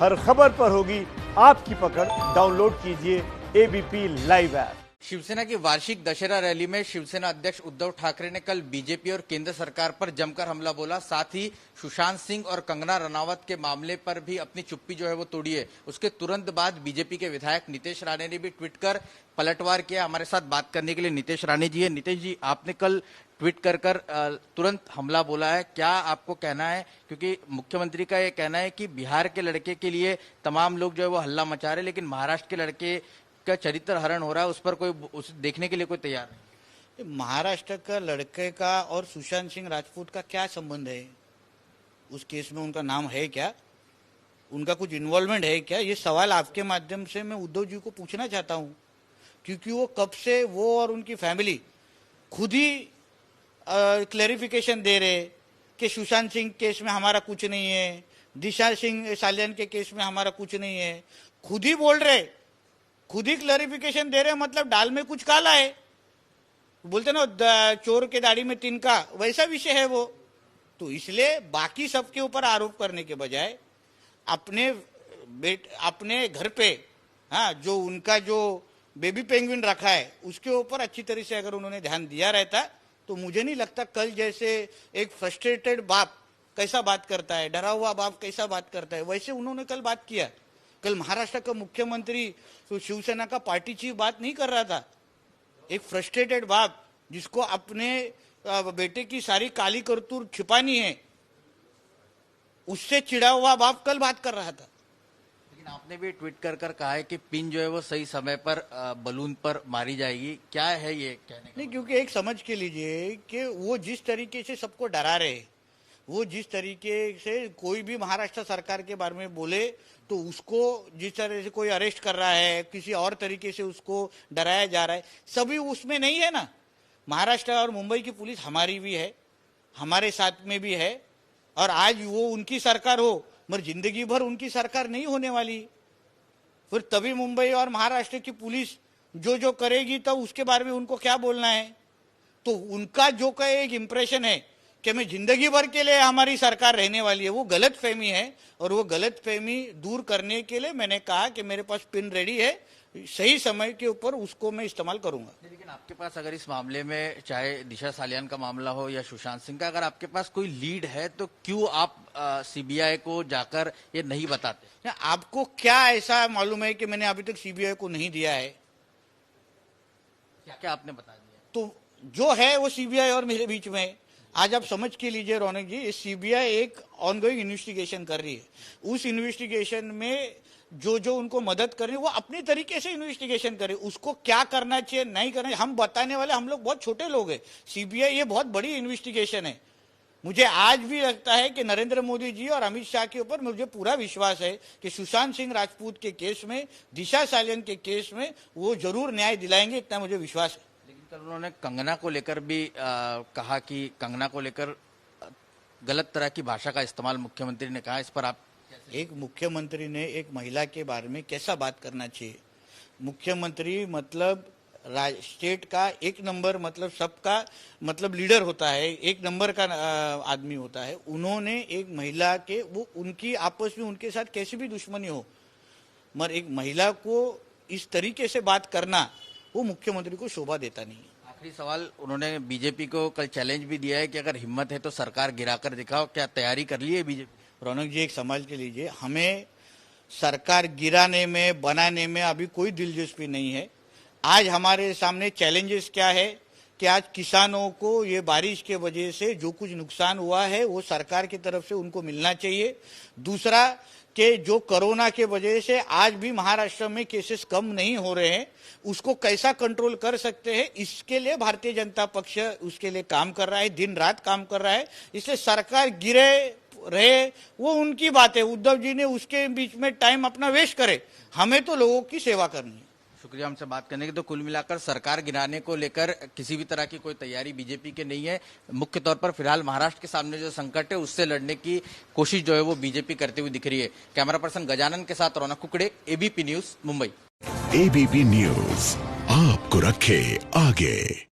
हर खबर पर होगी आपकी पकड़। डाउनलोड कीजिए एबीपी लाइव ऐप। शिवसेना की वार्षिक दशहरा रैली में शिवसेना अध्यक्ष उद्धव ठाकरे ने कल बीजेपी और केंद्र सरकार पर जमकर हमला बोला। साथ ही सुशांत सिंह और कंगना रनावत के मामले पर भी अपनी चुप्पी जो है वो तोड़ी है। उसके तुरंत बाद बीजेपी के विधायक नितेश राणे ने भी ट्वीट कर पलटवार किया। हमारे साथ बात करने के लिए नितेश राणे जी है। नितेश जी, आपने कल ट्वीट कर तुरंत हमला बोला है, क्या आपको कहना है? क्योंकि मुख्यमंत्री का ये कहना है कि बिहार के लड़के के लिए तमाम लोग जो है वो हल्ला मचा रहे, लेकिन महाराष्ट्र के लड़के का चरित्र हरण हो रहा है, उस पर कोई उस देखने के लिए कोई तैयार नहीं। महाराष्ट्र का लड़के का और सुशांत सिंह राजपूत का क्या संबंध है? उस केस में उनका नाम है क्या? उनका कुछ इन्वॉल्वमेंट है क्या? ये सवाल आपके माध्यम से मैं उद्धव जी को पूछना चाहता हूं, क्योंकि वो कब से वो और उनकी फैमिली खुद ही क्लैरिफिकेशन दे रहे कि सुशांत सिंह केस में हमारा कुछ नहीं है, दिशा सिंह सालियान के केस में हमारा कुछ नहीं है। खुद ही बोल रहे, खुद ही क्लैरिफिकेशन दे रहे, मतलब दाल में कुछ काला है। बोलते ना चोर के दाढ़ी में तिनका, वैसा विषय है वो। तो इसलिए बाकी सबके ऊपर आरोप करने के बजाय अपने घर पे, हाँ, जो उनका जो बेबी पेंगुइन रखा है उसके ऊपर अच्छी तरह से अगर उन्होंने ध्यान दिया रहता तो मुझे नहीं लगता कल जैसे एक फ्रस्ट्रेटेड बाप कैसा बात करता है, डरा हुआ बाप कैसा बात करता है, वैसे उन्होंने कल बात किया। कल महाराष्ट्र का मुख्यमंत्री तो शिवसेना का पार्टी चीफ बात नहीं कर रहा था। एक फ्रस्ट्रेटेड बाप जिसको अपने बेटे की सारी काली करतूत छिपानी है, उससे चिढ़ा हुआ बाप कल बात कर रहा था। लेकिन आपने भी ट्वीट कर कहा है कि पिन जो है वो सही समय पर बलून पर मारी जाएगी। क्या है ये कहने का? नहीं, क्योंकि एक समझ के लीजिए कि वो जिस तरीके से सबको डरा रहे, वो जिस तरीके से कोई भी महाराष्ट्र सरकार के बारे में बोले तो उसको जिस तरह से कोई अरेस्ट कर रहा है, किसी और तरीके से उसको डराया जा रहा है, सभी उसमें नहीं है ना। महाराष्ट्र और मुंबई की पुलिस हमारी भी है, हमारे साथ में भी है, और आज वो उनकी सरकार हो मगर जिंदगी भर उनकी सरकार नहीं होने वाली। फिर तभी मुंबई और महाराष्ट्र की पुलिस जो करेगी तब उसके बारे में उनको क्या बोलना है? तो उनका जो का एक इम्प्रेशन है कि मैं जिंदगी भर के लिए हमारी सरकार रहने वाली है, वो गलत फहमी है। और वो गलत फहमी दूर करने के लिए मैंने कहा कि मेरे पास पिन रेडी है, सही समय के ऊपर उसको मैं इस्तेमाल करूंगा। लेकिन आपके पास अगर इस मामले में चाहे दिशा सालियान का मामला हो या सुशांत सिंह का, अगर आपके पास कोई लीड है तो क्यों आप सीबीआई को जाकर ये नहीं बताते? आपको क्या ऐसा मालूम है कि मैंने अभी तक सीबीआई को नहीं दिया है? क्या क्या आपने बता दिया? तो जो है वो सीबीआई और मेरे बीच में। आज आप समझ के लीजिए रौनक जी, सीबीआई एक ऑनगोइंग इन्वेस्टिगेशन कर रही है। उस इन्वेस्टिगेशन में जो उनको मदद कर रही है वो अपनी तरीके से इन्वेस्टिगेशन करे। उसको क्या करना चाहिए नहीं करना चाहिए हम बताने वाले, हम लोग बहुत छोटे लोग हैं। सीबीआई ये बहुत बड़ी इन्वेस्टिगेशन है। मुझे आज भी लगता है कि नरेंद्र मोदी जी और अमित शाह के ऊपर मुझे पूरा विश्वास है कि सुशांत सिंह राजपूत के केस में, दिशा सालियान के केस में वो जरूर न्याय दिलाएंगे, इतना मुझे विश्वास है। लेकिन कल उन्होंने कंगना को लेकर भी कहा कि कंगना को लेकर गलत तरह की भाषा का इस्तेमाल मुख्यमंत्री ने कहा, इस पर आप? एक मुख्यमंत्री ने एक महिला के बारे में कैसा बात करना चाहिए? मुख्यमंत्री मतलब स्टेट का एक नंबर, मतलब सबका मतलब लीडर होता है, एक नंबर का आदमी होता है। उन्होंने एक महिला के, वो उनकी आपस में उनके साथ कैसी भी दुश्मनी हो, मगर एक महिला को इस तरीके से बात करना वो मुख्यमंत्री को शोभा देता नहीं है। आखिरी सवाल, उन्होंने बीजेपी को कल चैलेंज भी दिया है कि अगर हिम्मत है तो सरकार गिराकर दिखाओ। क्या तैयारी कर ली है बीजेपी? रौनक जी, एक समझ के लीजिए, हमें सरकार गिराने में, बनाने में अभी कोई दिलचस्पी नहीं है। आज हमारे सामने चैलेंजेस क्या है कि आज किसानों को ये बारिश के वजह से जो कुछ नुकसान हुआ है वो सरकार की तरफ से उनको मिलना चाहिए। दूसरा कि जो कोरोना के वजह से आज भी महाराष्ट्र में केसेस कम नहीं हो रहे हैं, उसको कैसा कंट्रोल कर सकते हैं, इसके लिए भारतीय जनता पक्ष उसके लिए काम कर रहा है, दिन रात काम कर रहा है। इसलिए सरकार गिरे रहे वो उनकी बात है, उद्धव जी ने उसके बीच में टाइम अपना वेस्ट करे, हमें तो लोगों की सेवा करनी है। शुक्रिया हमसे बात करने की। तो कुल मिलाकर सरकार गिराने को लेकर किसी भी तरह की कोई तैयारी बीजेपी के नहीं है। मुख्य तौर पर फिलहाल महाराष्ट्र के सामने जो संकट है उससे लड़ने की कोशिश जो है वो बीजेपी करते हुए दिख रही है। कैमरा पर्सन गजानन के साथ Raunak Kukade, ABP News, Mumbai. ABP News आपको रखे आगे।